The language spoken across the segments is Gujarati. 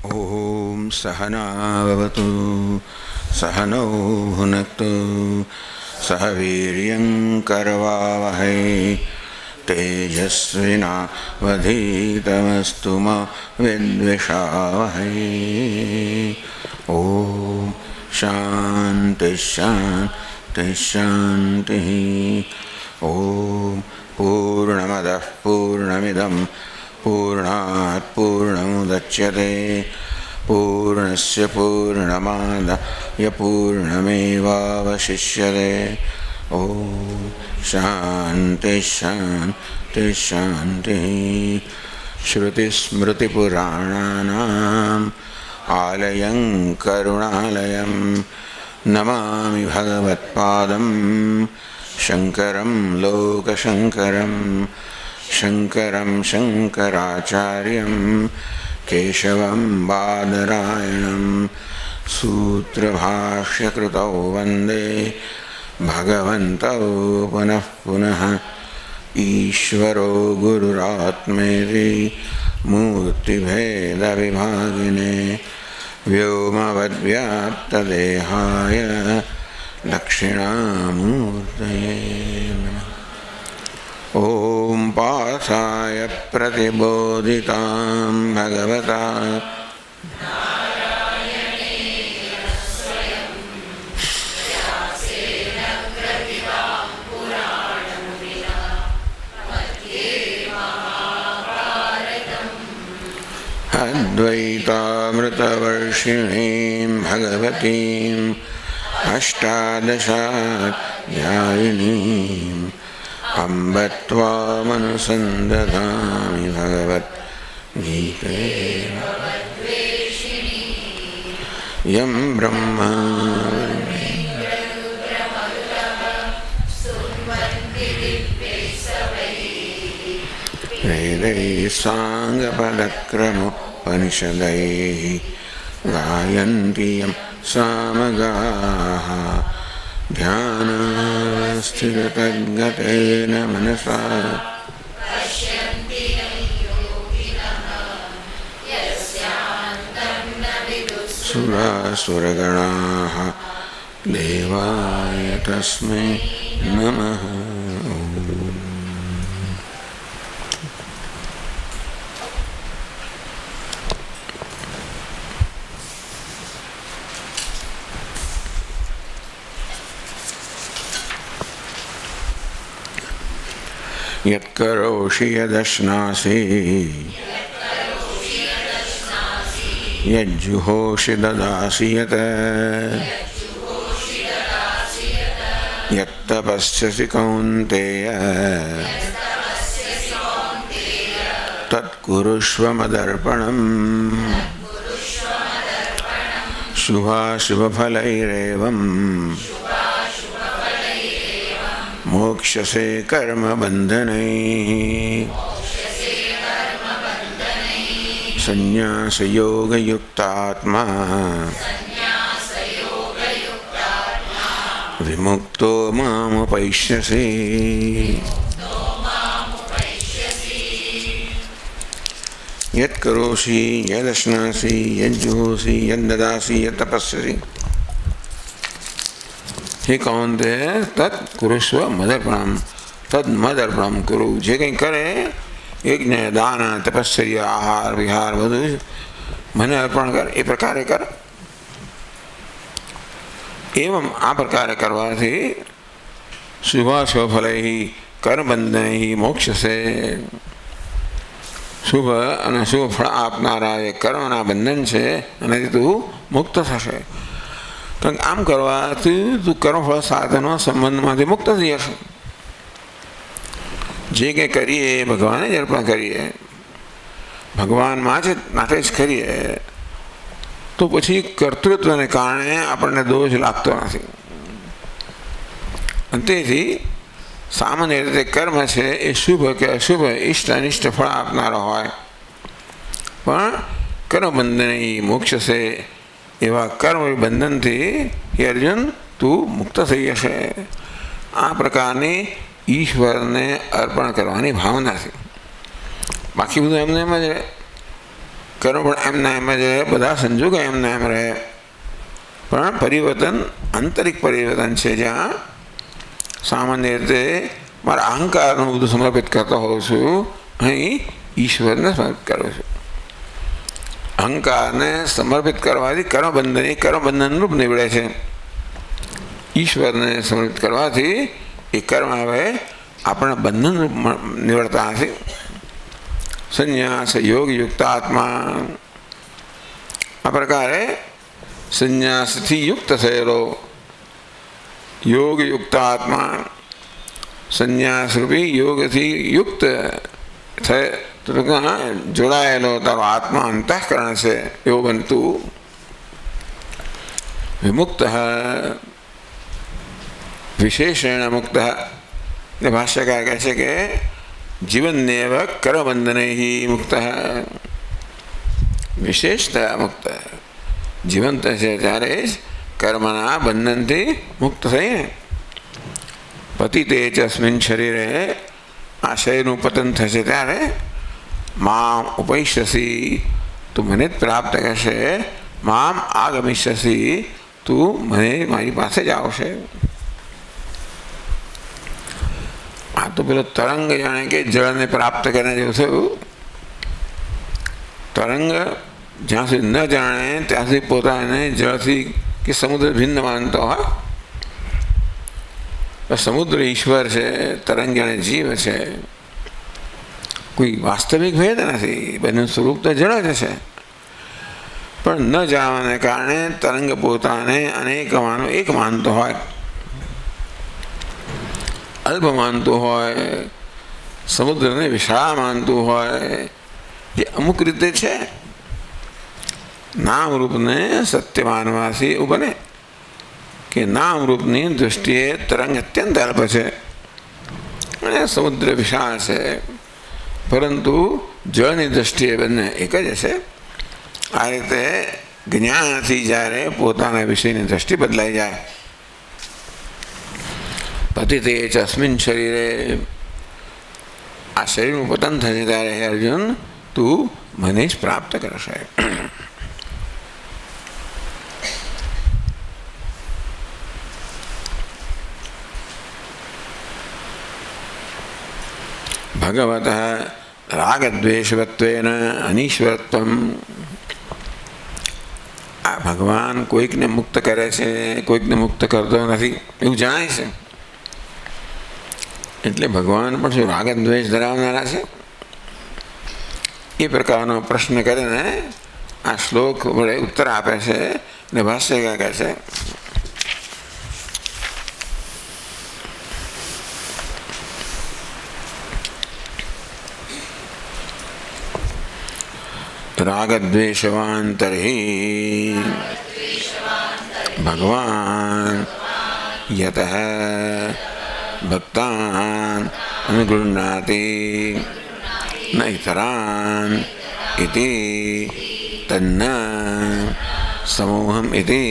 ओम सहनावतु सहनौ भुनक्तु सह वीर्यं करवावहै तेजस्विनावधीतमस्तु मा विद्विषावहै। ओम शांति शांति शांति। ओम पूर्णमदः पूर्णमिदं पूर्णात् पूर्णमुदच्यते पूर्णस्य पूर्णमादाय पूर्णमेवावशिष्यते। ओम शांति शांति शांति। श्रुतिस्मृतिपुराणानाम् आलयं करुणालयं नमामि भगवत्पादं शंकरं लोकशंकरं शंकरं शंकराचार्यं केशवं बादरायणं सूत्रभाष्यकृतौ वन्दे भगवन्तौ पुनः पुनः। ईश्वरो गुरुरात्मेति मूर्तिभेदविभागिने व्योमवद्व्याप्तदेहाय दक्षिणामूर्तये नमः। ओम पार्थाय प्रतिबोधितां भगवता अद्वैतामृतवर्षिणीं भगवतीम् अष्टादशाध्यायिनीम् अम्ब त्वामनुसन्दधामि भगवद्गीते। यं ब्रह्मा वेदैः साङ्गपदक्रमोपनिषदैः गायन्ति यं सामगाः ध्यानस्थिरतद्गतेन मनसा सुरासुरगणाः देवाय तस्मै नमः। यत्करोषि यदश्नासि यज्जुहोषि ददासि यत् यत्तपस्यसि कौन्तेय तत्कुरुष्व मदर्पणम्। शुभाशुभफलैरेवम् मोक्षसे कर्मबन्धनैः। संन्यासयोगयुक्तात्मा विमुक्तो मामुपैष्यसि। यत्करोषि यदश्नासि यज्जुहोषि यद्ददासि यत्तपस्यसि हे कौन्तेय तत् कुरुष्व मदर्पणम। तद मदर्पणम कुरु। जे कहीं करे यज्ञ दान तपस्या आहार विहार બધું મને અર્પણ કર એ પ્રકારે કર। एवं आ प्रकारे करवाથી શુભાશુભફલૈ કર્મબંધનૈ મોક્ષસે। શુભ અને શુભ ફળ આપનારા એ કર્મના બંધન છે અને તું મુક્ત થશે। કારણ આમ કરવાથી તું કર્મફળ સાધનો સંબંધમાંથી મુક્ત થઈ જશે। જે કંઈ કરીએ ભગવાને જ અર્પણ કરીએ, ભગવાન માટે જ કરીએ તો પછી કર્તૃત્વને કારણે આપણને દોષ લાગતો નથી। તેથી સામાન્ય રીતે કર્મ છે એ શુભ કે અશુભ ઇષ્ટ અનિષ્ટ ફળ આપનારો હોય, પણ કર્મબંધન મોક્ષ છે એવા કર્મ બંધનથી હે અર્જુન તું મુક્ત થઈ જશે। આ પ્રકારની ઈશ્વરને અર્પણ કરવાની ભાવનાથી બાકી બધું એમને એમ જ રહે. કર્મ પણ એમના એમ જ રહે, બધા સંજોગો એમના એમ રહે. પણ પરિવર્તન આંતરિક પરિવર્તન છે, જ્યાં સામાન્ય રીતે મારા અહંકારનું બધું સમર્પિત કરતો હોઉં છું, અહીં ઈશ્વરને સમર્પિત કરું છું. અહંકારને સમર્પિત કરવાથી કર્મબંધન રૂપ નીવડે છે. ઈશ્વરને સમર્પિત કરવાથી એ કર્મ હવે આપણા બંધન રૂપ નીવડતા નથી. સંન્યાસ યોગ યુક્ત આત્મા, આ પ્રકારે સંન્યાસથી યુક્ત થયેલો યોગયુક્ત આત્મા, સંન્યાસરૂપી યોગથી યુક્ત જોડાયેલો તારો આત્મા અંતઃકરણ છે, એવો બનતું વિમુક્ત વિશેષેણ મુક્ત. એટલે ભાષ્યકાર કહે છે કે જીવન્નેવ કર્મબંધનૈ મુક્ત, વિશેષતયા મુક્ત. જીવંત છે ત્યારે જ કર્મના બંધનથી મુક્ત થઈને પતિતે ચ અસ્મિન શરીરે, આ શરીરનું પતન થશે ત્યારે મામ ઉપૈષ્યસી, તું મને જ પ્રાપ્ત કરશે. મામ આગમિષ્યસી, તું મને મારી પાસે જ આવશે. આ તો પેલો તરંગ જાણે કે જળને પ્રાપ્ત કરીને જેવું થયું. તરંગ જ્યાં સુધી ન જાણે ત્યાં સુધી પોતાને જળથી કે સમુદ્ર ભિન્ન માનતો હોય. સમુદ્ર ઈશ્વર છે, તરંગ જાણે જીવ છે. કોઈ વાસ્તવિક ભેદ નથી, બંને સ્વરૂપ તો જળ જ છે. પણ ન જાણવાને કારણે તરંગ પોતાને અનેકમાંનો એક માનતો હોય, અલ્પ માનતું હોય, સમુદ્રને વિશાળ માનતું હોય. જે અમુક રીતે છે, નામરૂપને સત્ય માનવાથી એવું બને કે નામરૂપની દૃષ્ટિએ તરંગ અત્યંત અલ્પ છે અને સમુદ્ર વિશાળ છે, પરંતુ જળની દૃષ્ટિએ બંને એક જ છે. આ રીતે જ્ઞાનથી જ્યારે પોતાના વિષયની દૃષ્ટિ બદલાઈ જાય, પતિતે ચ અસ્મિન શરીરે, આ શરીરનું પતન થશે ત્યારે હે અર્જુન, તું મને જ પ્રાપ્ત કરશે. ભગવત રાગદ્વેષવત્વેન અનીશ્વરત્વમ, આ ભગવાન કોઈકને મુક્ત કરે છે, કોઈકને મુક્ત કરતો નથી એવું જણાય છે. એટલે ભગવાન પણ શું રાગદ્વેષ ધરાવનારા છે? એ પ્રકારનો પ્રશ્ન કરીને આ શ્લોક વડે ઉત્તર આપે છે. અને ભાષ્યકાર કહે છે રાગદ્વેષવાન તર્હિ ભગવાન યતઃ ભક્તાન અનુગૃહ્ણાતિ ન ઇતરાન ઇતિ તન્ન સમૂહમ ઇતિ.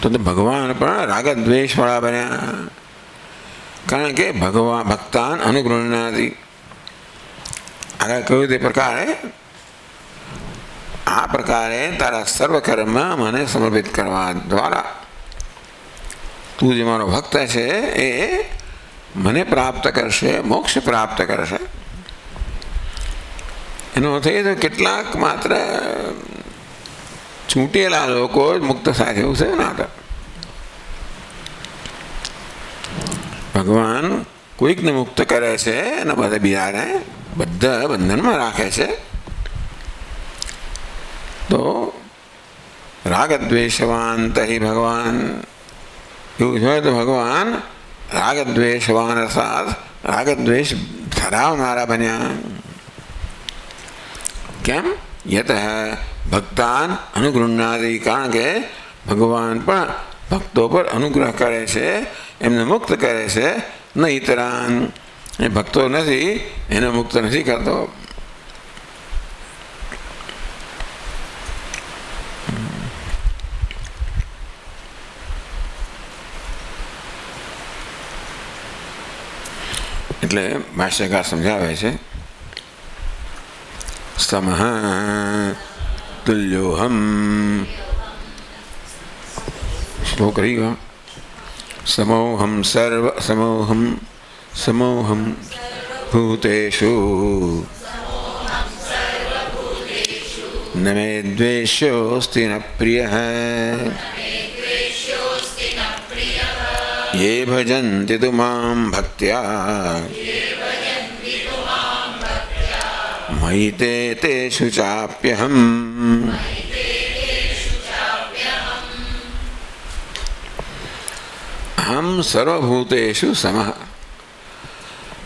તો ભગવાન પણ રાગદ્વેષવાળા બન્યા, કારણ કે ભગવાન ભક્તાન અનુગૃહ્ણાતિ. આગળ કહ્યું તે પ્રકારે આ પ્રકારે તારા સર્વ કર્મ મને સમર્પિત કરવા દ્વારા તું જે મારો ભક્ત છે એ મને પ્રાપ્ત કરશે, મોક્ષ પ્રાપ્ત કરશે. એનો અર્થ એ તો કેટલાક માત્ર છૂટેલા લોકો જ મુક્ત થાય એવું છે ને. ભગવાન કોઈકને મુક્ત કરે છે અને બધા બીજાને બધા બંધનમાં રાખે છે. તો રાગદ્વેષવાન તહિ ભગવાન, એવું જોઈએ તો ભગવાન રાગદ્વેષવાન અર્થાત રાગદ્વેષ ધરાવનારા બન્યા. કેમ? યત ભક્તાન અનુગૃહ્ણાતિ, કારણ કે ભગવાન પણ ભક્તો પર અનુગ્રહ કરે છે, એમને મુક્ત કરે છે. ન ઇતરાન, એ ભક્તો નથી એને મુક્ત નથી કરતો. એટલે ભાષ્યકાર સમજાવે છે સમઃ તુલ્યોહમ શ્લોક રહી ગયો સમોહમ સમોહમ ભૂતેષુ ન મે દ્વેષ્યોસ્તિ ન પ્રિયઃ ये भजन्ति तु मां भक्त्या मयि ते तेषु चाप्यहम् अहं सर्वभूतेषु समः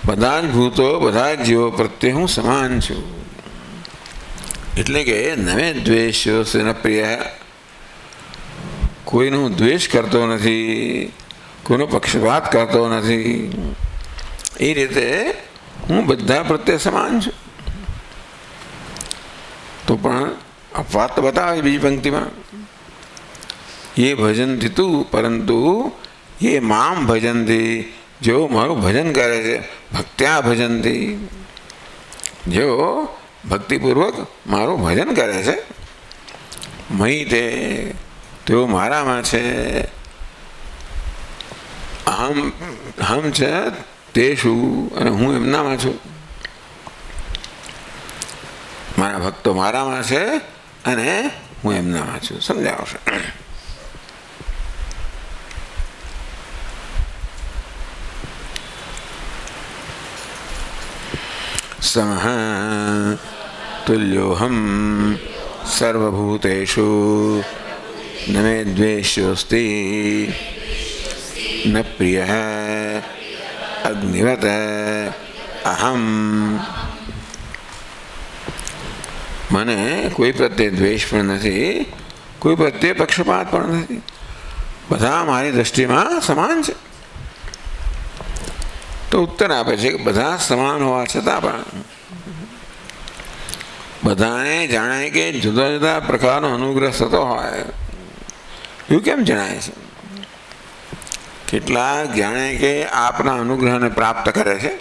બધા જ ભૂતો બધા જ જીવો પ્રત્યે હું સમાન છું. એટલે કે નમે દ્વેષ્યો ન પ્રિય, કોઈનું દ્વેષ કરતો નથી, કોઈનો પક્ષપાત કરતો નથી. એ રીતે હું બધા પ્રત્યે સમાન છું. તો પણ અપવાદ તો બતાવે બીજી પંક્તિમાં, એ ભજનથી તું પરંતુ એ મામ ભજનથી, જેઓ મારું ભજન કરે છે, ભક્ત્યા ભજનથી, જેઓ ભક્તિપૂર્વક મારું ભજન કરે છે, મહી તેઓ મારામાં છે, હમ છે તે શું, અને હું એમનામાં છું. મારા ભક્તો મારામાં છે અને હું એમનામાં છું. સમજાવશે. સમઃ તુલ્યોહમ સર્વભૂતેષુ ન મે દ્વેષ્યોસ્તિ ન પ્રિયઃ અગ્નિવત અહમ. મને કોઈ પ્રત્યે દ્વેષ પણ નથી, કોઈ પ્રત્યે પક્ષપાત પણ નથી. બધા મારી દૃષ્ટિમાં સમાન છે. તો ઉત્તર આપે છે કે બધા સમાન હોવા છતાં પણ બધાને જણાય કે જુદા જુદા પ્રકારનો અનુગ્રહ થતો હોય એવું કેમ જણાય છે? કેટલાક જાણે કે આપના અનુગ્રહને પ્રાપ્ત કરે છે,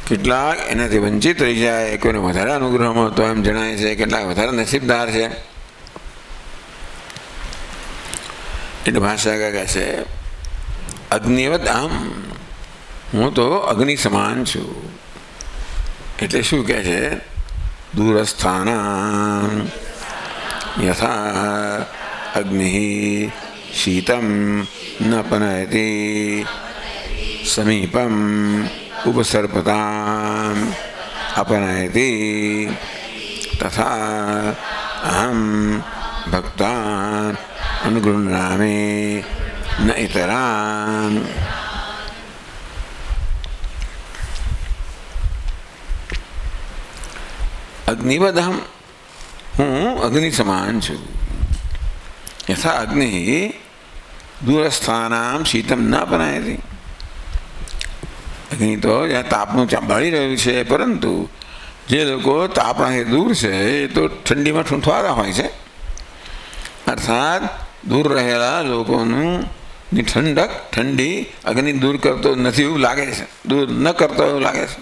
કેટલાક એનાથી વંચિત રહી જાય, કોઈને વધારે અનુગ્રહ મળતો એમ જણાય છે, કેટલાક વધારે નસીબદાર છે. એટલે ભાષા કહે છે અગ્નિવત અહમ, હું તો અગ્નિ સમાન છું. એટલે શું કહે છે? દૂરસ્થાનાં યથા અગ્નિ શીતમ ન પનયતિ સમીપમ ઉપસર્પતામ अपनयति तथा अहम भक्तान अनुगृह्णामि न इतरान। अग्निवद हम हूँ अग्नि समान छू। यथा अग्नि दूरस्थानाम शीतम न अपनायति। अग्नि तो ज्यादा तापनु बाળી રહ્યું છે, પરંતુ જે લોકો તાપણાથી દૂર છે એ તો ઠંડીમાં ઠૂંઠવાતા હોય છે, અર્થાત દૂર રહેલા લોકોનું ઠંડક ઠંડી અગ્નિ દૂર કરતો નથી એવું લાગે છે, દૂર ન કરતો એવું લાગે છે.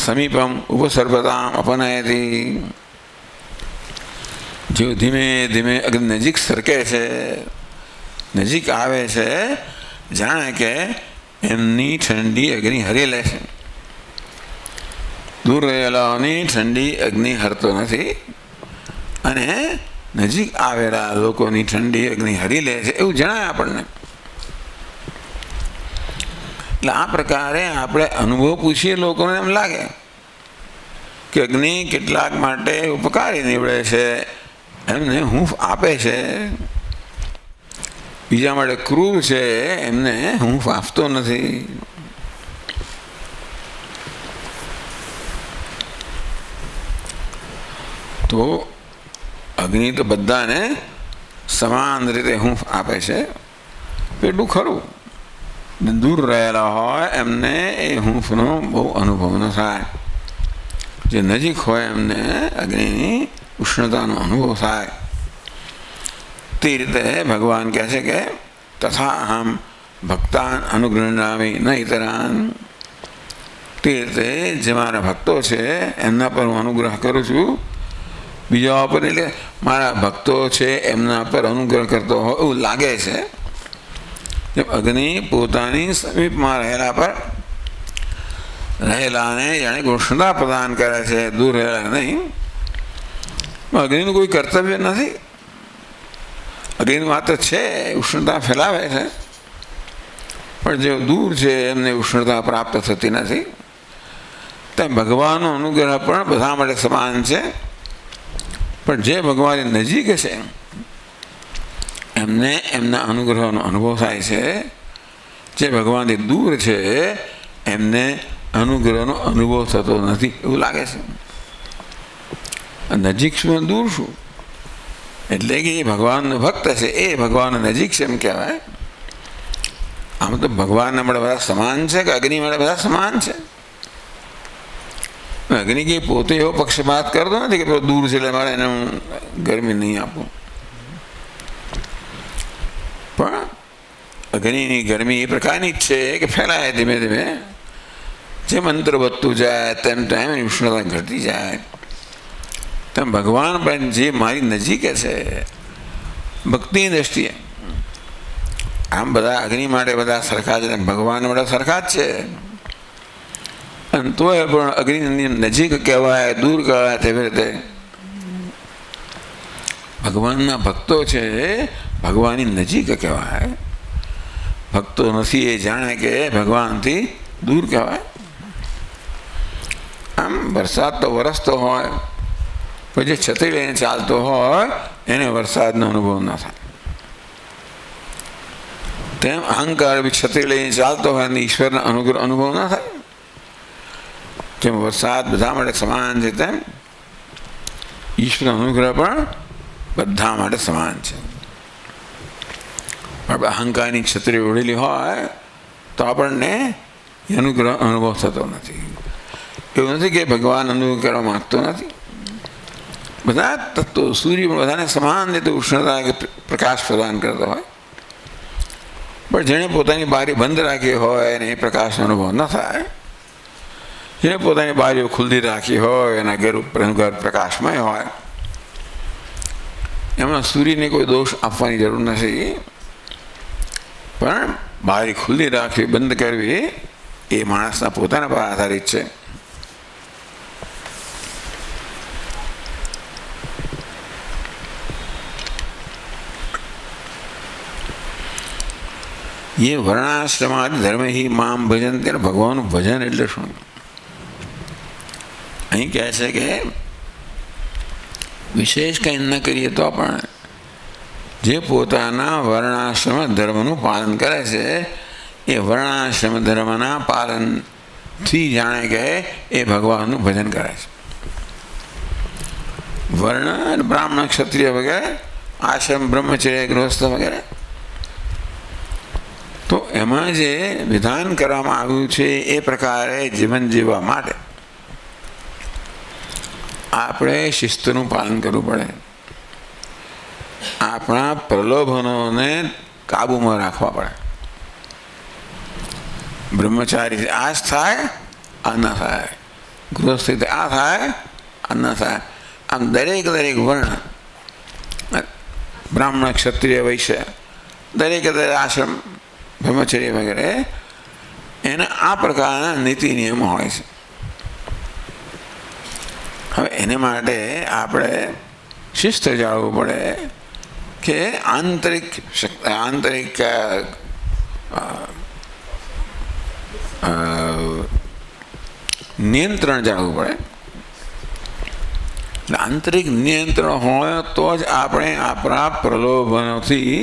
સમીપમ ઉપસર્પતામ અપનયતિ, જેઓ ધીમે ધીમે અગ્નિ નજીક સરકે છે, નજીક આવે છે, જાણે કે એમની ઠંડી અગ્નિ હરી લે છે. દૂર રહેલાઓની ઠંડી અગ્નિ હરતો નથી અને નજીક આવેલા લોકોની ઠંડી અગ્નિ હરી લે છે એવું જણાય આપણને. એટલે આ પ્રકારે આપણે અનુભવ પૂછીએ લોકોને એમ લાગે કે અગ્નિ કેટલાક માટે ઉપકારી નીવડે છે, એમને હૂંફ આપે છે, બીજા માટે ક્રૂર છે એમને હૂંફ આપતો નથી. તો અગ્નિ તો બધાને સમાન રીતે હૂંફ આપે છે, પેલું ખરું. દૂર રહેલા હોય એમને એ હૂંફનો બહુ અનુભવ ન થાય, જે નજીક હોય એમને અગ્નિની ઉષ્ણતાનો અનુભવ થાય. તે રીતે ભગવાન કહે છે કે તથા અહમ ભક્તાન અનુગૃહણામિ ન ઇતરાન. તે રીતે જે મારા ભક્તો છે એમના પર હું અનુગ્રહ કરું છું, બીજા પર. એટલે મારા ભક્તો છે એમના પર અનુગ્રહ કરતો હોય એવું લાગે છે. જેમ અગ્નિ પોતાની સમીપમાં રહેલાને જાણે ઉષ્ણતા પ્રદાન કરે છે, દૂર રહેલા નહીં. અગ્નિનું કોઈ કર્તવ્ય નથી. અગ્નિ માત્ર છે ઉષ્ણતા ફેલાવે છે, પણ જે દૂર છે એમને ઉષ્ણતા પ્રાપ્ત થતી નથી. તેમ ભગવાનનો અનુગ્રહ પણ બધા માટે સમાન છે, પણ જે ભગવાનની નજીક છે એમને એમના અનુગ્રહનો અનુભવ થાય છે. જે ભગવાનથી દૂર છે એમને અનુગ્રહનો અનુભવ થતો નથી એવું લાગે છે. નજીક શું દૂર શું? એટલે કે એ ભગવાનનો ભક્ત છે એ ભગવાન નજીક છે એમ કહેવાય. આમ તો ભગવાનના માટે બધા સમાન છે કે અગ્નિ માટે બધા સમાન છે? અગ્નિ કે પોતે એવો પક્ષપાત કરતો નથી કે દૂર છે એટલે મારે એને હું ગરમી નહીં આપું. પણ અગ્નિની ગરમી એ પ્રકારની જ છે કે ફેલાય ધીમે ધીમે. જેમ અંતર વધતું જાય તેમ તેમ એની ઉષ્ણતા ઘટતી જાય. તેમ ભગવાન પણ જે મારી નજીક છે ભક્તિની દ્રષ્ટિએ, આમ બધા અગ્નિ માટે બધા સરખા છે, ભગવાન માટે સરખા જ છે. અને તોય પણ અગ્નિની નજીક કહેવાય દૂર કહેવાય તેવી રીતે ભગવાનના ભક્તો છે ભગવાનની નજીક કહેવાય. ભક્તો નથી એ જાણે કે ભગવાનથી દૂર કહેવાય. આમ વરસાદ તો વરસતો હોય, પણ જે છત્રી લઈને ચાલતો હોય એને વરસાદનો અનુભવ ન થાય. તેમ અહંકાર બી છત્રી લઈને ચાલતો હોય અને ઈશ્વરનો અનુભવ ન થાય. જેમ વરસાદ બધા માટે સમાન છે તેમ ઈશ્વરનો અનુગ્રહ પણ બધા માટે સમાન છે. આપણે અહંકારની છત્રી ઓઢેલી હોય તો આપણને અનુગ્રહ અનુભવ થતો નથી. એવું નથી કે ભગવાન અનુગ્રહ કરવા માગતો નથી. બધા તત્વો સૂર્ય પણ બધાને સમાન રીતે ઉષ્ણતા પ્રકાશ પ્રદાન કરતો હોય, પણ જેણે પોતાની બારી બંધ રાખી હોય એને એ પ્રકાશનો અનુભવ ન થાય. જેને પોતાની બારીઓ ખુલ્લી રાખી હોય એના ઘર પ્રકાશમય હોય એમાં સૂર્યને કોઈ દોષ આપવાની જરૂર નથી. પણ બારી ખુલ્લી રાખવી બંધ કરવી એ માણસના પોતાના પર આધારિત છે. એ વર્ણાશ્રમાદિ ધર્મ હિ મામ ભજન. ત્યારે ભગવાનનું ભજન એટલે શું? અહીં કહે છે કે વિશેષ કંઈ ન કરીએ તો પણ જે પોતાના વર્ણાશ્રમ ધર્મનું પાલન કરે છે એ વર્ણાશ્રમ ધર્મના પાલનથી જાણે કે એ ભગવાનનું ભજન કરે છે. વર્ણ બ્રાહ્મણ ક્ષત્રિય વગેરે, આશ્રમ બ્રહ્મચર્ય ગૃહસ્થ વગેરે, તો એમાં જે વિધાન કરવામાં આવ્યું છે એ પ્રકારે જીવન જીવવા માટે આપણે શિસ્તનું પાલન કરવું પડે. આપણા પ્રલોભનોને કાબૂમાં રાખવા પડે. બ્રહ્મચારી આ જ થાય આ ન થાય, ગૃહસ્થ આ થાય આ ન થાય. આમ દરેક વર્ણ, બ્રાહ્મણ ક્ષત્રિય વૈશ્ય, દરેક આશ્રમ બ્રહ્મચર્ય વગેરે એના આ પ્રકારના નીતિ નિયમો હોય છે. હવે એને માટે આપણે શિસ્ત જાળવવું પડે કે આંતરિક નિયંત્રણ જાળવવું પડે. આંતરિક નિયંત્રણ હોય તો જ આપણે આપણા પ્રલોભનોથી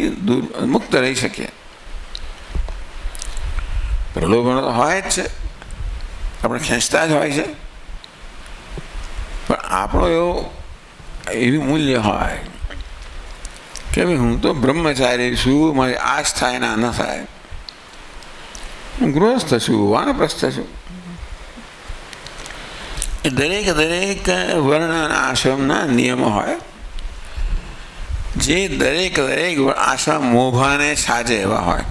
મુક્ત રહી શકીએ. પ્રલોભનો તો હોય જ છે, આપણે ખેંચતા જ હોય છે, પણ આપણો એવી મૂલ્ય હોય કે ભાઈ હું તો બ્રહ્મચારી છું, મારી આશ થાય ના ન થાય, હું ગૃહસ્થ છું, વાનપ્રસ્થ છું. એ દરેક વર્ણ અને આશ્રમના નિયમો હોય જે દરેક આશ્રમ મોભાને સાજે એવા હોય.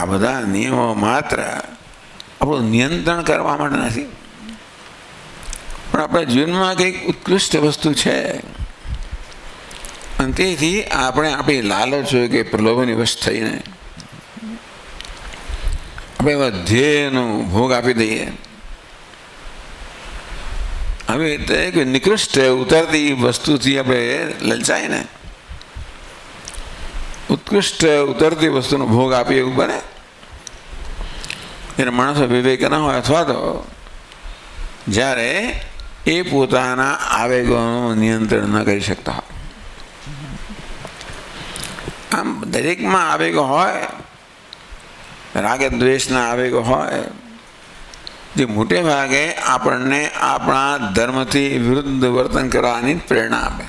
આ બધા નિયમો માત્ર આપણું નિયંત્રણ કરવા માટે નથી, પણ આપણા જીવનમાં કંઈક ઉત્કૃષ્ટ વસ્તુ છે. અને તેથી આપણે આપણી લાલચો કે પ્રલોભનની વશ થઈને આપણે એવા ધ્યેયનો ભોગ આપી દઈએ. આવી રીતે કોઈ નિકૃષ્ટ ઉતરતી વસ્તુથી આપણે લલચાય ને, ઉત્કૃષ્ટ ઉતરતી વસ્તુનો ભોગ આપીએ એવું બને. એટલે માણસો વિવેક ન હોય, અથવા તો જ્યારે એ પોતાના આવેગોનું નિયંત્રણ ન કરી શકતા હોય. આમ દરેકમાં આવેગો હોય, રાગ દ્વેષના આવેગો હોય, જે મોટે ભાગે આપણને આપણા ધર્મથી વિરુદ્ધ વર્તન કરવાની પ્રેરણા આપે.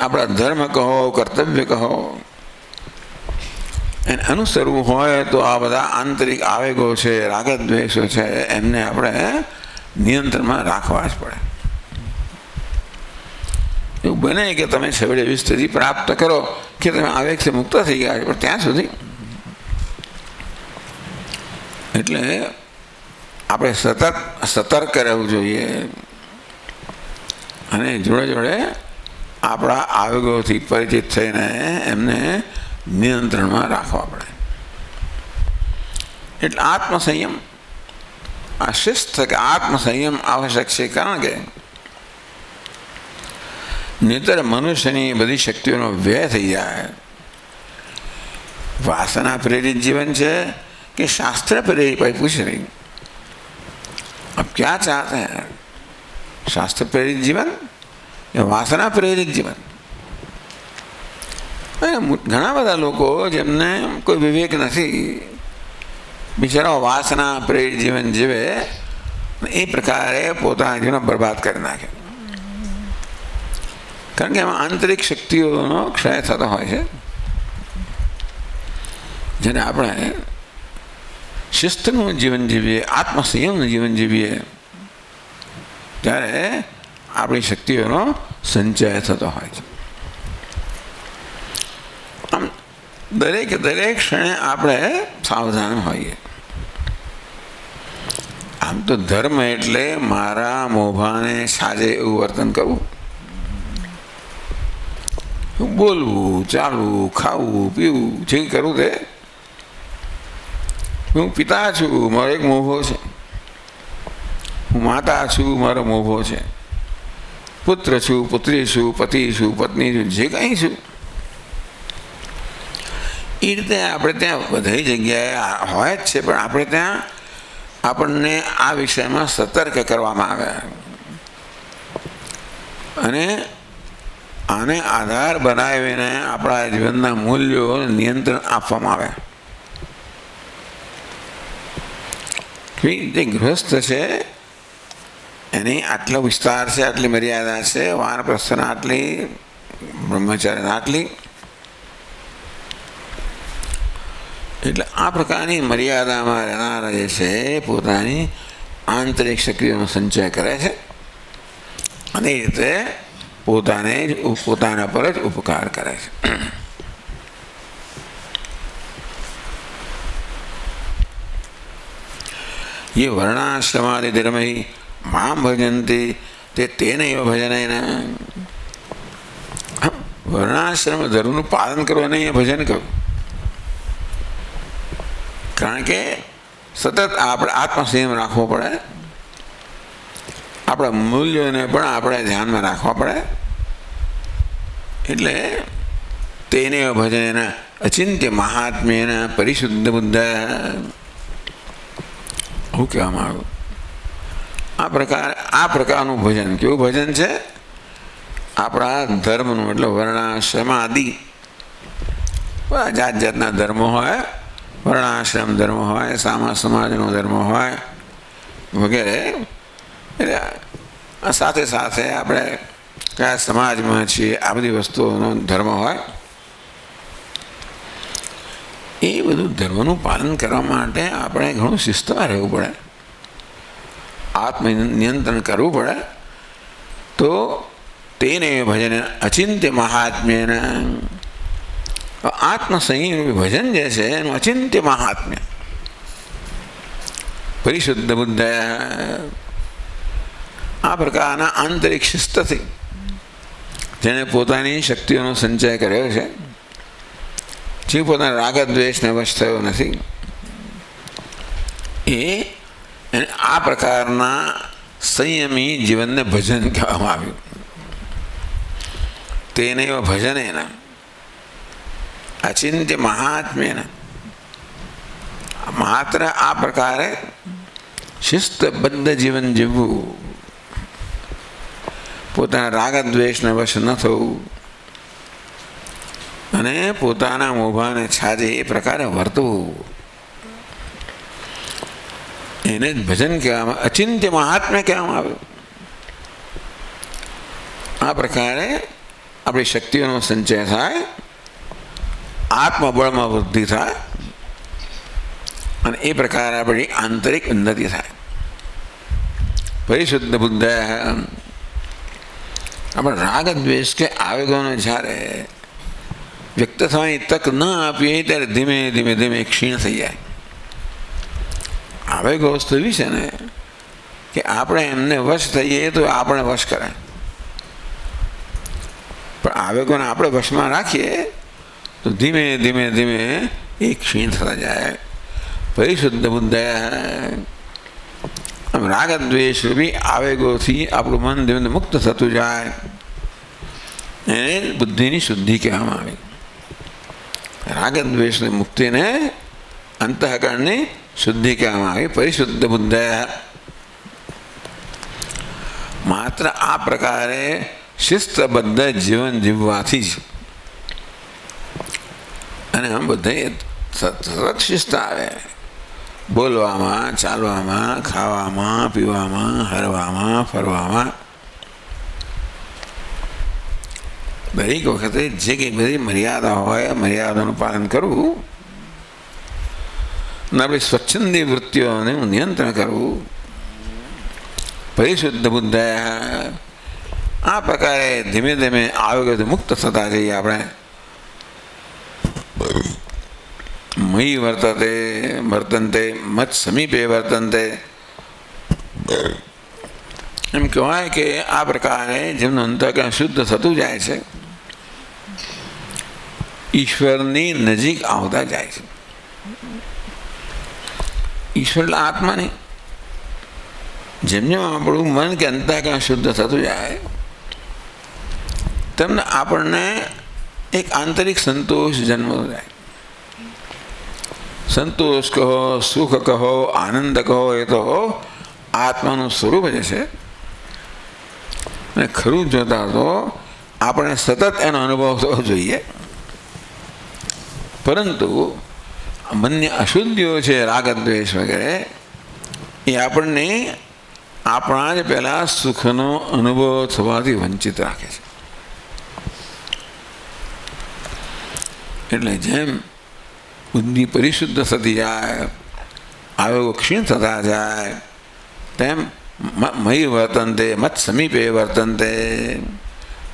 આપણા ધર્મ કહો, કર્તવ્ય કહો, એને અનુસરવું હોય તો આ બધા આંતરિક આવેગો છે, રાગ દ્વેષો છે, એમને આપણે નિયંત્રણમાં રાખવા જ પડે. એવું બને કે તમે છેવટે એવી સ્થિતિ પ્રાપ્ત કરો કે તમે આવેગથી મુક્ત થઈ ગયા છો, પણ ત્યાં સુધી એટલે આપણે સતર્ક રહેવું જોઈએ અને જોડે જોડે આપણા આવેગોથી પરિચિત થઈને એમને નિયંત્રણમાં રાખવા પડે. એટલે આત્મસંયમ, આ શિસ્ત કે આત્મસંયમ આવશ્યક છે. કારણ કે નહીંતર મનુષ્યની બધી શક્તિઓનો વ્યય થઈ જાય. વાસના પ્રેરિત જીવન છે कि शास्त्र प्रेरित, भाई पूछ रही अब क्या चाहते हैं, शास्त्र प्रेरित जीवन या वासना प्रेरित जीवन? घણા બધા લોકો જેમને કોઈ વિવેક નથી, બિચારાઓ વાસના પ્રેરિત જીવન જીવે, એ પ્રકારે પોતાના જીવન બરબાદ કરી નાખે. કારણ કે એમાં આંતરિક શક્તિઓનો ક્ષય થતો હોય છે. જેને આપણે શિસ્તનું જીવન જીવીએ, આત્મસંયમનું જીવન જીવીએ, ત્યારે આપણી શક્તિઓનો સંચય થતો હોય છે. આમ દરેક ક્ષણે આપણે સાવધાન હોઈએ. આમ તો ધર્મ એટલે મારા મોભાને સાજે એવું વર્તન કરવું, બોલવું, ચાલવું, ખાવું, પીવું, જે કરવું તે. હું પિતા છું, મારો એક મોભો છે. હું માતા છું, મારો મોભો છે. પુત્ર છું, પુત્રી છું, પતિ છું, પત્ની છું, જે કંઈ છું. એ રીતે આપણે ત્યાં બધી જગ્યાએ હોય જ છે, પણ આપણે ત્યાં આપણને આ વિષયમાં સતર્ક કરવામાં આવે અને આને આધાર બનાવીને આપણા જીવનના મૂલ્યો નિયંત્રણ આપવામાં આવે. જે ગૃહસ્થ છે એની આટલો વિસ્તાર છે, આટલી મર્યાદા છે, વાનપ્રસ્થના આટલી, બ્રહ્મચાર્યના આટલી. એટલે આ પ્રકારની મર્યાદામાં રહેનારા જે છે પોતાની આંતરિક શક્તિઓનો સંચય કરે છે અને એ રીતે પોતાના પર જ ઉપકાર કરે છે. ये वर्णाश्रमादि धर्म ही मां भजन्ति ते तेनैव भजनेन. વર્ણાશ્રમ ધર્મનું પાલન કરવું નહીં, ભજન કરવું. કારણ કે સતત આપણે આત્મસંયમ રાખવો પડે, આપણા મૂલ્યોને પણ આપણે ધ્યાનમાં રાખવા પડે. એટલે તેને ભજન અચિંત્ય મહાત્મ્યના પરિશુદ્ધ બુદ્ધ હું કહેવામાં આવ્યું. આ પ્રકારનું ભજન કેવું ભજન છે? આપણા ધર્મનું, એટલે વર્ણાશ્રમ આદિ જાત જાતના ધર્મો હોય, વર્ણાશ્રમ ધર્મ હોય, સામા સમાજનો ધર્મ હોય વગેરે. એટલે સાથે સાથે આપણે કયા સમાજમાં છીએ આ બધી વસ્તુઓનો ધર્મ હોય. એ બધું ધર્મનું પાલન કરવા માટે આપણે ઘણું શિસ્તમાં રહેવું પડે, આત્મનિયંત્રણ કરવું પડે. તો તેને ભજન અચિંત્ય મહાત્મ્યના આત્મસંયમી ભજન જે છે એનું અચિંત્ય મહાત્મ્ય. પરિશુદ્ધ બુદ્ધ આ પ્રકારના આંતરિક શિસ્તથી જેણે પોતાની શક્તિઓનો સંચય કર્યો છે, જે પોતાના રાગદ્વેષને વશ થયો નથી, એને આ પ્રકારના સંયમી જીવનને ભજન કહેવામાં આવ્યું. તેને ભજનેના અચિંત્ય મહાત્મ્યના માત્ર આ પ્રકારે શિસ્તબદ્ધ જીવન જીવવું, પોતાના રાગદ્વેષને વશ ન થવું અને પોતાના મોભાને છાજે એ પ્રકારે વર્તવું, એને જ ભજન કહેવામાં, અચિંત્ય મહાત્મ્ય કહેવામાં આવ્યું. આ પ્રકારે આપણી શક્તિઓનો સંચય થાય, આત્મબળમાં વૃદ્ધિ થાય અને એ પ્રકારે આપણી આંતરિક ઉન્નતિ થાય. પરિશુદ્ધ બુદ્ધ આપણે રાગદ્વેષ કે આવેગોને જ્યારે વ્યક્ત થવાની તક ન આપીએ ત્યારે ધીમે ધીમે ધીમે ક્ષીણ થઈ જાય. આવેગો વસ્તુ એવી છે ને કે આપણે એમને વશ થઈએ તો આપણે વશ કરાય, પણ આવેગોને આપણે વશમાં રાખીએ તો ધીમે ધીમે ધીમે એ ક્ષીણ થતા જાય. પરિશુદ્ધ બુદ્ધ આમ રાગદ્વેષ રૂપી આવેગોથી આપણું મન ધીમે મુક્ત થતું જાય, એને બુદ્ધિની શુદ્ધિ કહેવામાં આવે. રાગદ્વેષની મુક્તિને અંતઃકરણની શુદ્ધિ કહેવામાં આવે. પરિશુદ્ધ બુદ્ધ માત્ર આ પ્રકારે શિસ્તબદ્ધ જીવન જીવવાથી જ, અને આમ બધે સતત શિસ્ત આવે, બોલવામાં, ચાલવામાં, ખાવામાં, પીવામાં, હરવામાં, ફરવામાં, દરેક વખતે જે કંઈ બધી મર્યાદા હોય મર્યાદાનું પાલન કરવું અને આપણી સ્વચ્છંદી વૃત્તિઓનું નિયંત્રણ કરવું. પરિશુદ્ધ બુદ્ધ આ પ્રકારે ધીમે ધીમે આવેગોથી મુક્ત થતા જઈએ. આપણે મયી વર્તન્તે મત સમીપે વર્તન્તે એમ કહેવાય કે આ પ્રકારે જેમનું અંતઃકરણ શુદ્ધ થતું જાય છે, ઈશ્વરની નજીક આવતા જાય છે. ઈશ્વર એટલે આત્માની જેમ જેમ આપણું મન કે અંતઃકરણ શુદ્ધ થતું જાય તેમને આપણને એક આંતરિક સંતોષ જન્મતો જાય. સંતોષ કહો, સુખ કહો, આનંદ કહો, એ તો આત્માનું સ્વરૂપ જ છે. અને ખરું જોતા તો આપણે સતત એનો અનુભવ થવો જોઈએ, પરંતુ મનની અશુદ્ધિઓ છે, રાગદ્વેષ વગેરે, એ આપણને આપણા જ પહેલાં સુખનો અનુભવ થવાથી વંચિત રાખે છે. એટલે જેમ બુદ્ધિ પરિશુદ્ધ થતી જાય, આવેગો ક્ષીણ થતા જાય, તેમ મયી વર્તનતે મત સમીપે વર્તનતે.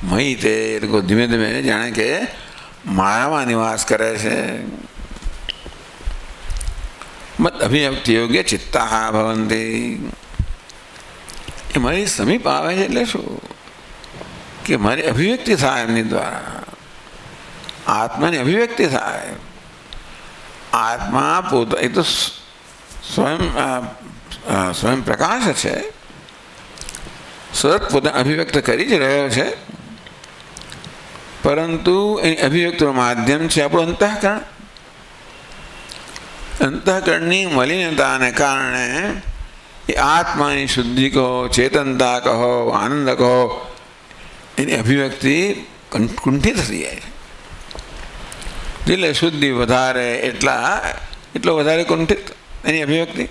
મયી તે લોકો ધીમે ધીમે જાણે કે માયામાં નિવાસ કરે છે. મત અભિવ્યક્તિ યોગ્ય ચિત્તા ભવંતી. એ મારી સમીપ આવે છે એટલે શું કે મારી અભિવ્યક્તિ થાય એમની દ્વારા, આત્માની અભિવ્યક્તિ થાય. આત્મા પોતા એ તો સ્વયં પ્રકાશ છે, સતત પોતાને અભિવ્યક્ત કરી જ રહ્યો છે, પરંતુ એની અભિવ્યક્તિનું માધ્યમ છે આપણું અંતઃકરણ. અંતઃકરણની મલિનતાને કારણે એ આત્માની શુદ્ધિ કહો, ચેતનતા કહો, આનંદ કહો, એની અભિવ્યક્તિ કુંઠિત થઈ જાય છે. એટલે શુદ્ધિ વધારે એટલો વધારે કુંઠિત એની અભિવ્યક્તિ.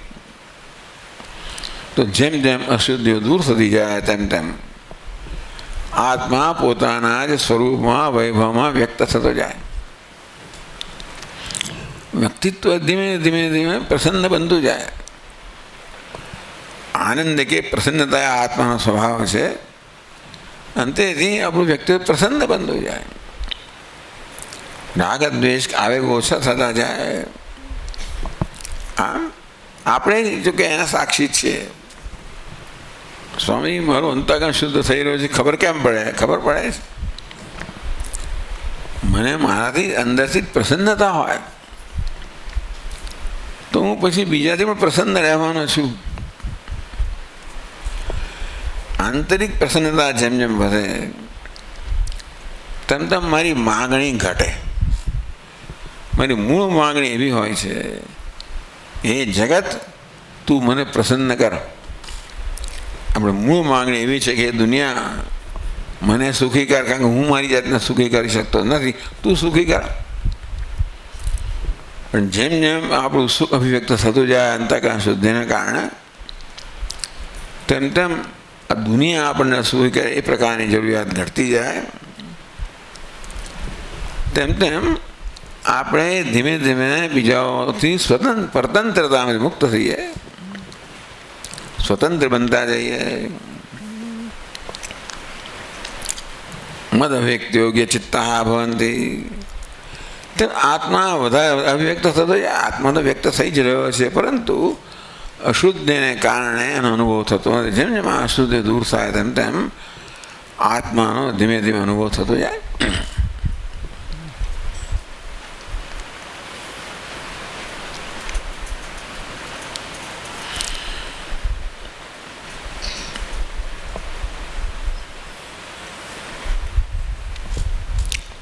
તો જેમ જેમ અશુદ્ધિઓ દૂર થતી જાય તેમ તેમ આત્મા પોતાના જ સ્વરૂપમાં, વૈભવમાં વ્યક્ત થતો જાય. વ્યક્તિત્વ ધીમે ધીમે ધીમે પ્રસન્ન બનતું જાય. આનંદ કે પ્રસન્નતા આત્માનો સ્વભાવ છે, અંતેથી આપણું વ્યક્તિત્વ પ્રસન્ન બનતું જાય. રાગ દ્વેષ આવેગ ઓછા થતા જાય. આમ આપણે જો કે એના સાક્ષી જ છીએ. સ્વામી મારું અંતઃકરણ શુદ્ધ થઈ રહ્યું છે ખબર કેમ પડે? ખબર પડે છે મને મારાથી અંદરથી જ પ્રસન્નતા હોય તો હું પછી બીજાથી પણ પ્રસન્ન રહેવાનો છું. આંતરિક પ્રસન્નતા જેમ જેમ વધે તેમ તેમ મારી માગણી ઘટે. મારી મૂળ માગણી એવી હોય છે, એ જગત તું મને પ્રસન્ન કર. આપણે મૂળ માગણી એવી છે કે દુનિયા મને સુખી કર, કારણ કે હું મારી જાતને સુખી કરી શકતો નથી, તું સુખી કર. પણ જેમ જેમ આપણું સુખ અભિવ્યક્ત થતું જાય અંતઃકરણ શુદ્ધિને કારણે, તેમ તેમ આ દુનિયા આપણને સુખી કરે એ પ્રકારની જરૂરિયાત ઘટતી જાય. તેમ તેમ આપણે ધીમે ધીમે બીજાઓથી પરતંત્રતામાંથી મુક્ત થઈએ, સ્વતંત્ર બનતા જઈએ. મદ અભ્યક્ત યોગ્ય ચિત્તા ભવંતી. તેમ આત્મા વધારે અભિવ્યક્ત થતો જાય. આત્મા તો વ્યક્ત થઈ જ રહ્યો છે, પરંતુ અશુદ્ધિને કારણે એનો અનુભવ થતો નથી. જેમ જેમ આ અશુદ્ધિ દૂર થાય તેમ તેમ આત્માનો ધીમે ધીમે અનુભવ થતો જાય.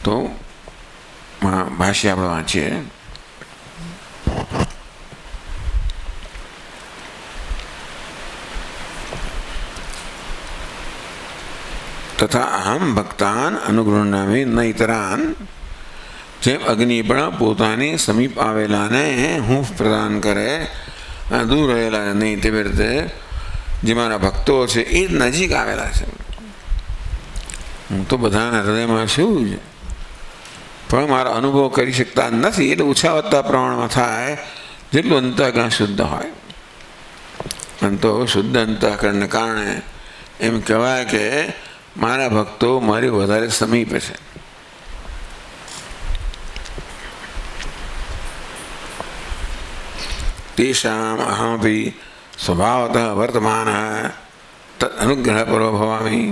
તો ભાષ્ય આપણે વાંચીએ. તથા અહમ ભક્તાન અનુગૃહ્ણામિ ન ઇતરાન. જેમ અગ્નિ પણ પોતાની સમીપ આવેલાને હૂંફ પ્રદાન કરે, દૂર રહેલા નહીં, તેવી રીતે જે મારા ભક્તો છે એ જ નજીક આવેલા છે. હું તો બધાના હૃદયમાં છું જ, પણ મારો અનુભવ કરી શકતા નથી. એટલે ઓછા વધતા પ્રમાણમાં થાય જેટલું અંતઃકરણ શુદ્ધ હોય. અને તો શુદ્ધ અંતઃકરણને કારણે એમ કહેવાય કે મારા ભક્તો મારી વધારે સમીપ છે. તેષામ અહમપી સ્વભાવતઃ વર્તમાન તદ અનુગ્રહ પરો ભવામી.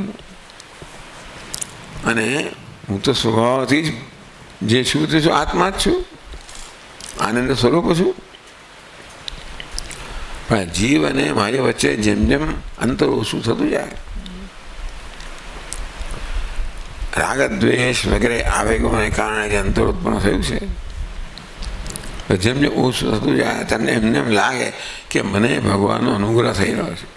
અને હું તો સ્વભાવથી જ જે છું તે છું, આત્મા જ છું, આનંદ સ્વરૂપ છું. પણ જીવ અને મારી વચ્ચે જેમ જેમ અંતર ઓછું થતું જાય, રાગ દ્વેષ વગેરે આવેગોને કારણે જે અંતર ઉત્પન્ન થયું છે, જેમ જેમ ઓછું થતું જાય તેમને એમને એમ લાગે કે મને ભગવાનનો અનુગ્રહ થઈ રહ્યો છે.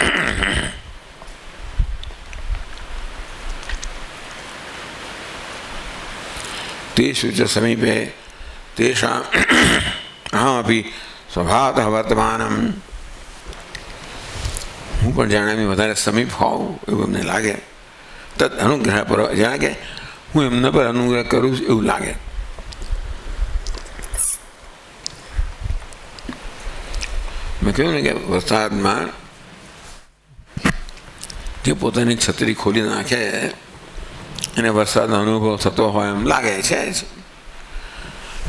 તેષુ ચ સમીપે તેષામ અહમપી સ્વભાવતઃ વર્તમાનમ. હું પણ જાણે એમની વધારે સમીપ હોઉં એવું એમને લાગે. તદ અનુગ્રહ પર, જાણે કે હું એમના પર અનુગ્રહ કરું છું એવું લાગે. મેં કહ્યું ને કે વરસાદમાં જે પોતાની છત્રી ખોલી નાખે એને વરસાદનો અનુભવ થતો હોય એમ લાગે છે.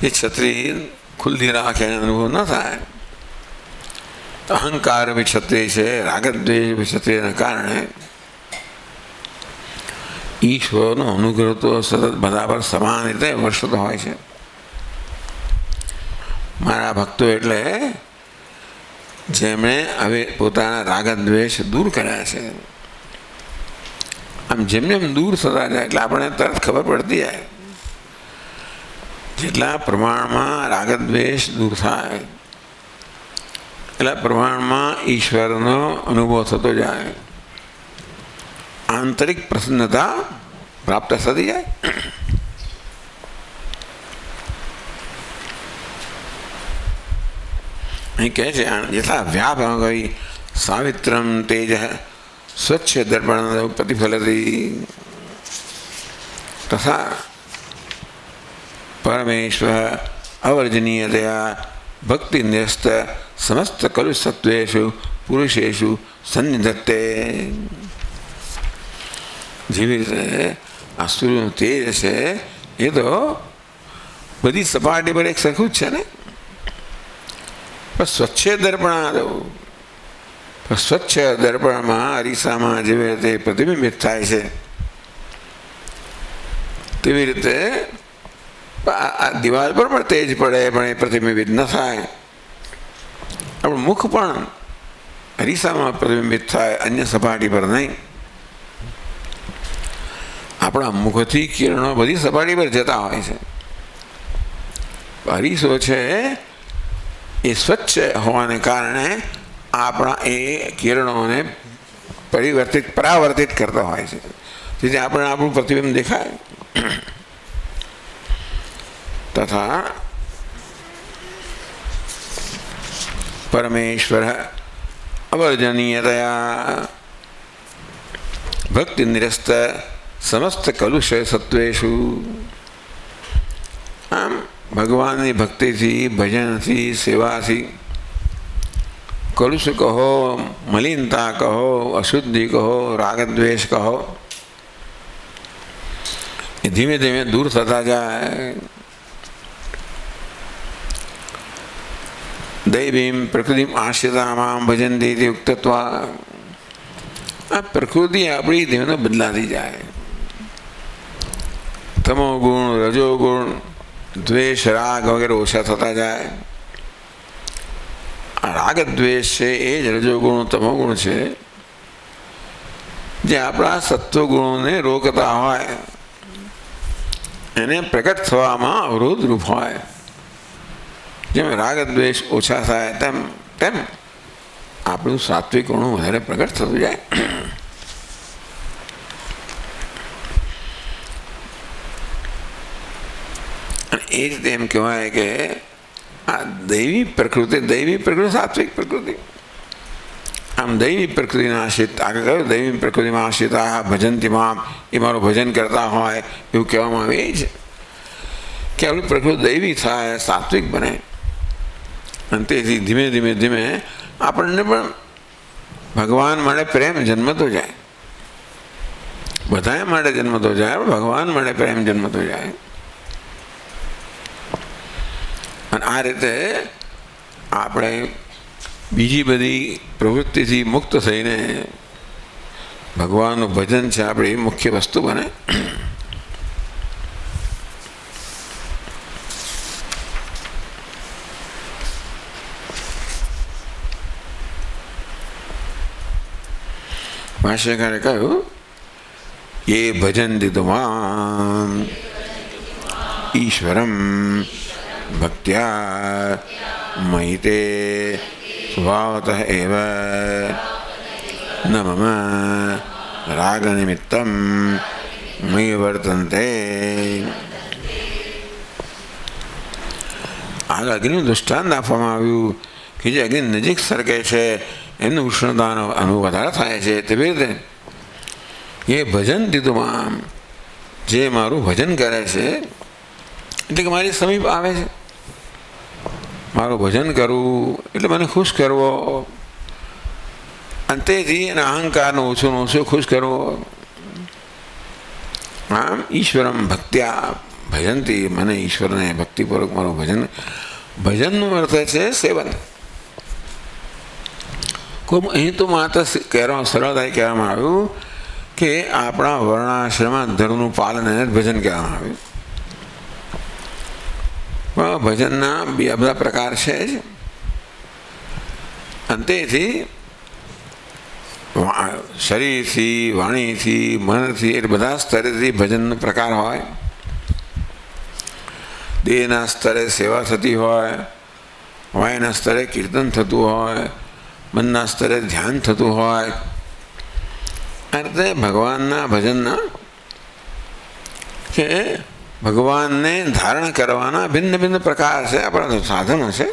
એ છત્રી ખુલ્લી રાખે એને અનુભવ ન થાય. અહંકાર બી છત્રી છે, રાગદ્વેષ બી છત્રીના કારણે ઈશ્વરનો અનુગ્રહ તો સતત બધા પર સમાન રીતે વર્ષતો હોય છે. મારા ભક્તો એટલે જેમણે હવે પોતાના રાગદ્વેષ દૂર કર્યા છે. આમ જેમ જેમ દૂર થતા જાય એટલે આપણે તરત ખબર પડતી જાય. જેટલા પ્રમાણમાં રાગદ્વેષ દૂર થાય એટલા પ્રમાણમાં ઈશ્વરનો અનુભવ થતો જાય, આંતરિક પ્રસન્નતા પ્રાપ્ત થતી જાય. અહીં કહે છે યથા વ્યાભગવી સાવિત્રમ તેજ સ્વચ્છ દર્પણ પ્રતિફલતી તથા પરમેશ્વર અવર્જનીયતયા ભક્તિ ન્યસ્ત સમસ્ત કલુષત્વેષુ પુરુષેષુ સન્નિધત્તે. જેવી રીતે આ સૂર્યનું તેજ છે એ તો બધી સપાટી પર એક સરખું જ છે ને. પણ સ્વચ્છ દર્પણ, સ્વચ્છ દર્પણમાં અરીસામાં જેવી રીતે પ્રતિબિંબિત થાય છે તેવી રીતે આ દિવાલ પર પણ તેજ પડે પણ એ પ્રતિબિંબિત ન થાય. આપણું મુખ પણ અરીસામાં પ્રતિબિંબિત થાય, અન્ય સપાટી પર નહીં. આપણા મુખથી કિરણો બધી સપાટી પર જતા હોય છે. અરીસો છે એ સ્વચ્છ હોવાને કારણે આપણા એ કિરણોને પરાવર્તિત કરતા હોય છે, જેથી આપણે આપણું પ્રતિબિંબ દેખાય. તથા પરમેશ્વર અવર્જનીયતયા ભક્તિ નિરસ્ત સમસ્ત કલુષ સત્વેશુ. આમ ભગવાનની ભક્તિથી, ભજનથી, સેવાથી કલુષ કહો, મલિનતા કહો, અશુદ્ધિ કહો, રાગદ્વેષ કહો, એ ધીમે ધીમે દૂર થતા જાય. દૈવીમ પ્રકૃતિમ આશ્રિતામાં ભજનથી ઉક્તત્વા. આ પ્રકૃતિ આપણી ધીમે બદલાતી જાય. તમો ગુણ, રજો ગુણ, દ્વેષ, રાગ વગેરે ઓછા થતા જાય. આ રાગ દ્વેષ છે એ જ રજોગુણ, તમોગુણ છે, જે આપણા સત્વગુણોને રોકતા હોય, એને પ્રગટ થવામાં અવરોધરૂપ હોય. જેમ રાગ દ્વેષ ઓછા થાય તેમ તેમ આપણું સાત્વિક ગુણો વધારે પ્રગટ થતું જાય. અને એ રીતે એમ કહેવાય કે આ દૈવી પ્રકૃતિ સાત્વિક પ્રકૃતિ. આમ દૈવી પ્રકૃતિના આશ્રિત, આગળ કહ્યું દૈવી પ્રકૃતિમાં આશ્રિતા ભજનથી મામ, એ મારું ભજન કરતા હોય એવું કહેવામાં આવે. એ છે કે આપણી પ્રકૃતિ દૈવી થાય, સાત્વિક બને. અને તેથી ધીમે ધીમે ધીમે આપણને પણ ભગવાન માટે પ્રેમ જન્મતો જાય. બધા માટે જન્મતો જાય, પણ ભગવાન માટે પ્રેમ જન્મતો જાય. અને આ રીતે આપણે બીજી બધી પ્રવૃત્તિથી મુક્ત થઈને ભગવાનનું ભજન છે આપણી મુખ્ય વસ્તુ બને. ભાષ્યકારે કહ્યું એ ભજન્તિ તુમામ ઈશ્વરમ ભક્ત્યા મયિ તે સ્વભાવતઃ એવ ન મમ રાગનિમિત્તમ મયિ વર્તન્તે. આગળ અગ્નિનું દૃષ્ટાંત આપવામાં આવ્યું કે જે અગ્નિ નજીક સરકે છે એમનું ઉષ્ણતાનો અનુભવ વધારે થાય છે. તેવી રીતે એ ભજન દીધું, જે મારું ભજન કરે છે એટલે કે મારી સમીપ આવે છે. મારું ભજન કરવું એટલે મને ખુશ કરવો, અને તેથી એના અહંકારનો ઓછો ખુશ કરવો. આમ ઈશ્વરમ ભક્ત્યા ભજનથી, મને ઈશ્વરને ભક્તિપૂર્વક મારું ભજનનો અર્થ છે સેવન. અહીં તો માત્ર સરળતાથી કહેવામાં આવ્યું કે આપણા વર્ણાશ્રમમાં ધર્મનું પાલન એને જ ભજન કહેવામાં આવ્યું. ભજનના બે બધા પ્રકાર છે જ. અને તેથી શરીરથી, વાણીથી, મનથી એટલે બધા સ્તરેથી ભજનનો પ્રકાર હોય. દેહના સ્તરે સેવા થતી હોય, વાણીના સ્તરે કીર્તન થતું હોય, મનના સ્તરે ધ્યાન થતું હોય. આ રીતે ભગવાનના ભજનના કે ભગવાનને ધારણ કરવાના ભિન્ન ભિન્ન પ્રકાર છે, આપણા સાધનો છે.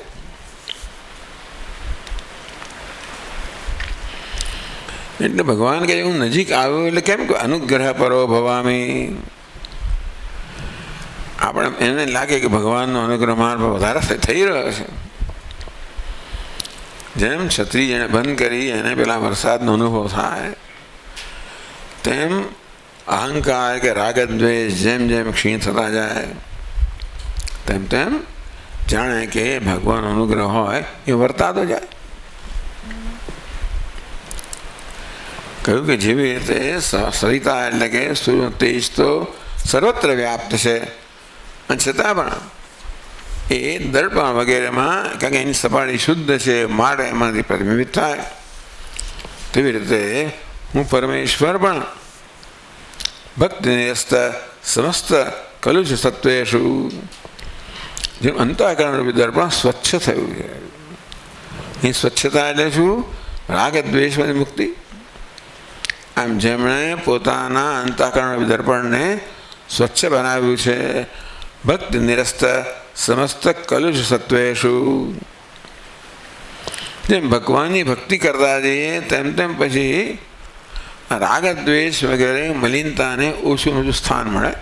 એટલે ભગવાન કે હું નજીક આવ્યો એટલે કેમ કે અનુગ્રહ પરો ભવામી. આપણે એને લાગે કે ભગવાનનો અનુગ્રહ માર પર વધારે થઈ રહ્યો છે. જેમ છત્રી જેણે બંધ કરી એને પેલા વરસાદનો અનુભવ થાય, તેમ અહંકાર કે રાગદ્વેષ જેમ જેમ ક્ષીણ થતા જાય તેમ તેમ જાણે કે ભગવાન અનુગ્રહ હોય એ વર્તાતો જાય. કહ્યું કે જેવી રીતે સરિતા એટલે કે સૂર્યનો તેજ તો સર્વત્ર વ્યાપ્ત છે, અને છતાં પણ એ દર્પણ વગેરેમાં કારણ કે એની સપાટી શુદ્ધ છે માટે એમાંથી પ્રતિબિંબિત થાય. તેવી રીતે હું પરમેશ્વર પણ ભક્તિનિરસ્ત સમસ્ત કલુષ સત્વેષુ, જેમ અંતઃકરણ રૂપી દર્પણ સ્વચ્છ થયું છે. એ સ્વચ્છતા એટલે શું? રાગ દ્વેષમાંથી મુક્તિ. આમ જેમણે પોતાના અંતઃકરણ રૂપી દર્પણને સ્વચ્છ બનાવ્યું છે ભક્તિ નિરસ્ત સમસ્ત કલુષ સત્વેષુ, જેમ ભગવાનની ભક્તિ કરતા જઈએ તેમ તેમ પછી રાગ દ્વેષ વગેરે મલિનતાને ઓછું ઓછું સ્થાન મળે.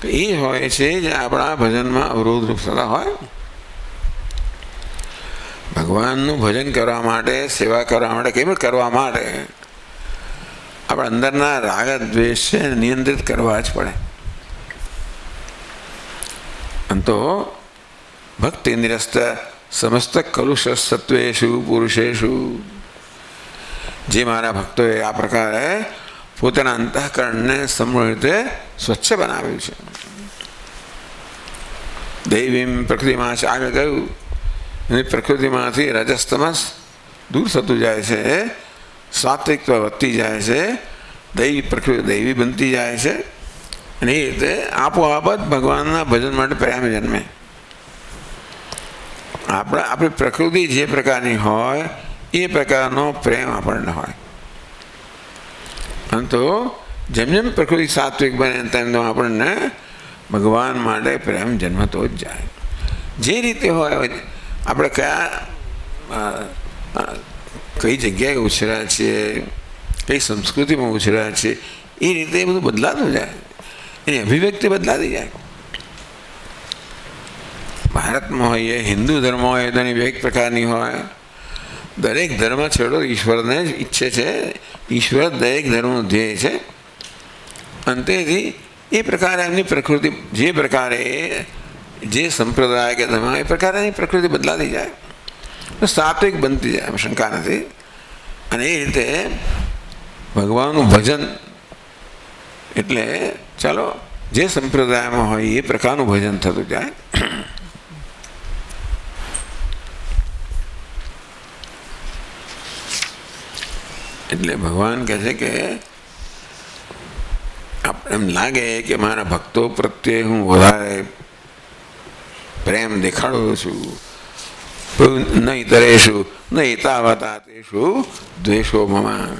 એ હોય છે જે આપણા ભજનમાં અવરોધરૂપ થતા હોય. ભગવાનનું ભજન કરવા માટે, સેવા કરવા માટે, કેમ કરવા માટે આપણા અંદરના રાગ દ્વેષ છે નિયંત્રિત કરવા જ પડે. અંતો ભક્તિ નિરસ્ત સમસ્ત કલુષ સત્વેષુ પુરુષેષુ, જે મારા ભક્તોએ આ પ્રકારે પોતાના અંતઃકરણને સમૂળ રીતે સ્વચ્છ બનાવ્યું છે. દૈવીમ પ્રકૃતિમાં છે આગળ કહ્યું, એની પ્રકૃતિમાંથી રજસ્તમસ દૂર થતું જાય છે, સાત્વિકત્વ વધતી જાય છે, દૈવી પ્રકૃતિ દૈવી બનતી જાય છે, અને એ રીતે આપોઆપ જ ભગવાનના ભજન માટે પ્રેમ જન્મે. આપણી પ્રકૃતિ જે પ્રકારની હોય એ પ્રકારનો પ્રેમ આપણને હોય. અને તો જેમ જેમ પ્રકૃતિ સાત્વિક બને તેમ તેમ આપણને ભગવાન માટે પ્રેમ જન્મતો જ જાય. જે રીતે હોય આપણે કઈ જગ્યાએ ઉછર્યા છીએ, કઈ સંસ્કૃતિમાં ઉછર્યા છીએ, એ રીતે એ બધું બદલાતું જાય, એની અભિવ્યક્તિ બદલાતી જાય. ભારતમાં હોઈએ, હિન્દુ ધર્મ હોય તો એની એક પ્રકારની હોય. દરેક ધર્મ છેડો ઈશ્વરને જ ઈચ્છે છે, ઈશ્વર દરેક ધર્મનું ધ્યેય છે. અને તેથી એ પ્રકારે એમની પ્રકૃતિ જે પ્રકારે જે સંપ્રદાય કે ધર્મ એ પ્રકારે એની પ્રકૃતિ બદલાતી જાય, સાત્વિક બનતી જાય, એમ શંકા નથી. અને એ રીતે ભગવાનનું ભજન એટલે ચાલો જે સંપ્રદાયમાં હોય એ પ્રકારનું ભજન થતું જાય. એટલે ભગવાન કહે છે કે એમ લાગે કે મારા ભક્તો પ્રત્યે હું વધારે પ્રેમ દેખાડું છું, નહીં તરેશું નહીં તાવતા તેશું દ્વેષો મમા.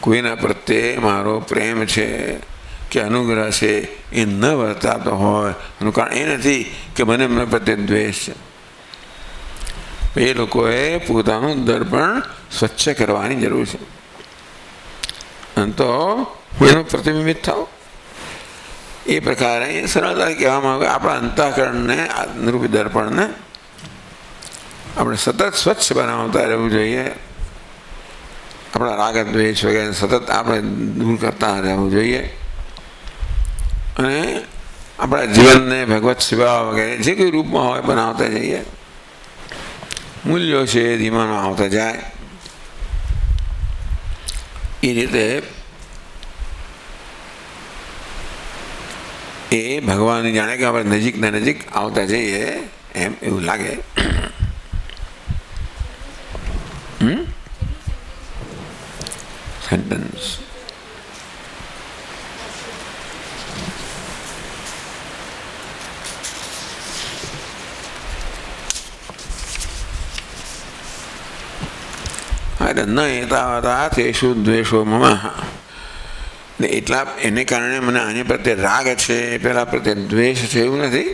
કોઈના પ્રત્યે મારો પ્રેમ છે કે અનુગ્રહ છે એ ન વર્તાતો હોય એનું કારણ એ નથી કે મને એમના પ્રત્યે દ્વેષ છે. એ લોકોએ પોતાનું દર્પણ સ્વચ્છ કરવાની જરૂર છે. અને તો હું એનો પ્રતિબિંબિત થાઉં. એ પ્રકારે સરળતાથી કહેવામાં આવે આપણા અંતઃકરણને રૂપી દર્પણને આપણે સતત સ્વચ્છ બનાવતા રહેવું જોઈએ. આપણા રાગ દ્વેષ વગેરે સતત આપણે દૂર કરતા રહેવું જોઈએ. અને આપણા જીવનને ભગવત સેવા વગેરે જે કોઈ રૂપમાં હોય બનાવતા જઈએ. મૂલ્યો છે એ ધીમામાં આવતા જાય. એ રીતે એ ભગવાનની જાણે કે આપણે નજીકના નજીક આવતા જઈએ એમ એવું લાગે. સેન્ટન્સ ન એતાવતા તેષુ દ્વેષો મમ. એટલા એને કારણે મને આની પ્રત્યે રાગ છે, પેલા પ્રત્યે દ્વેષ છે એવું નથી.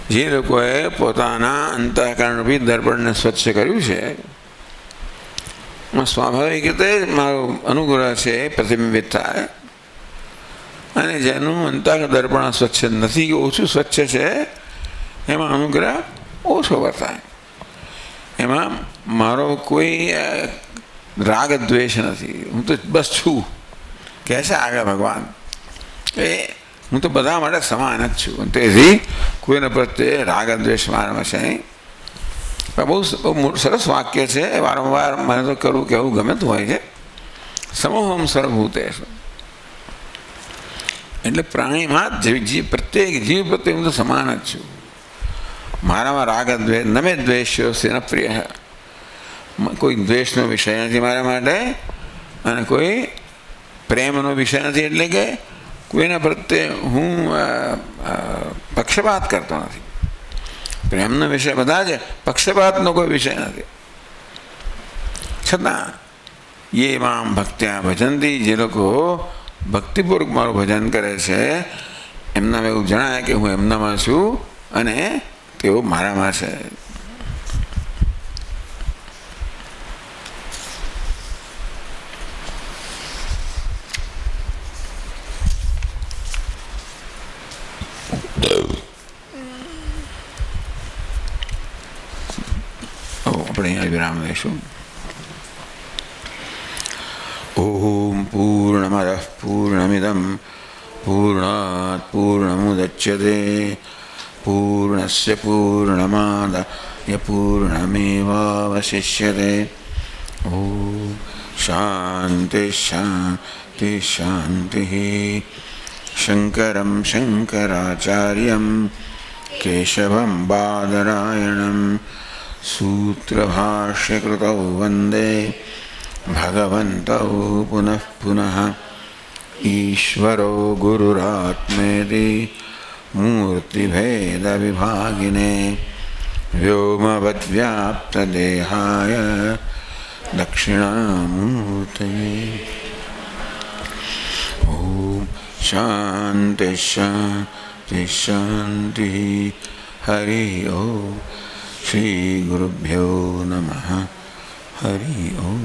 જે લોકોએ પોતાના અંતઃકરણરૂપી દર્પણને સ્વચ્છ કર્યું છે સ્વાભાવિક રીતે મારો અનુગ્રહ છે એ પ્રતિબિંબિત થાય. અને જેનું અંતઃકરણ દર્પણ સ્વચ્છ નથી કે ઓછું સ્વચ્છ છે એમાં અનુગ્રહ ઓછો વર્તાય. એમાં મારો કોઈ રાગ દ્વેષ નથી, હું તો બસ છું કહે છે આગળ ભગવાન. એ હું તો બધા માટે સમાન જ છું. તેથી કોઈને પ્રત્યે રાગ દ્વેષ મારામાં છે નહીં. બહુ સરસ વાક્ય છે, વારંવાર મને તો કરવું કહેવું ગમતું હોય છે. સમોહમ સર્વભૂતેષુ, એટલે પ્રાણીમાં પ્રત્યેક જીવ પ્રત્યે હું તો સમાન જ છું. મારામાં રાગ દ્વેષ નમે દ્વેષ્યો સેન પ્રિય, કોઈ દ્વેષનો વિષય નથી મારા માટે અને કોઈ પ્રેમનો વિષય નથી. એટલે કે કોઈના પ્રત્યે હું પક્ષપાત કરતો નથી. પ્રેમનો વિષય બધા છે, પક્ષપાતનો કોઈ વિષય નથી. છતાં એ મામ ભક્ત્યા ભજંતી, જે લોકો ભક્તિપૂર્વક મારું ભજન કરે છે એમનામાં એવું જણાય કે હું એમનામાં છું અને તેઓ મારામાં છે. આપણે અહીંયા વિરામ લઈશું. ઓમ પૂર્ણમદ પૂર્ણમિદમ પૂર્ણાત પૂર્ણમુદચ્યતે પૂર્ણસ્ય પૂર્ણમાદાય પૂર્ણમેવાવશિષ્યતે. ઓમ શાંતિ શાંતિ શાંતિ. શંકરં શંકરાચાર્યં કેશવં બાદરાયણં સૂત્રભાષ્યકૃતૌ વંદે ભગવन्तौ પુનઃ પુનઃ. ઈશ્વરો ગુરુરાત્મેતિ મૂર્તિભેદવિભાગિને વ્યોમવદ્વ્યાપ્તદેહાય દક્ષિણામૂર્તયે. ઓમ શાંતિ શાંતિ શાંતિ. હરિ ઓમ. શ્રી ગુરુભ્યો નમઃ. હરિ ઓમ.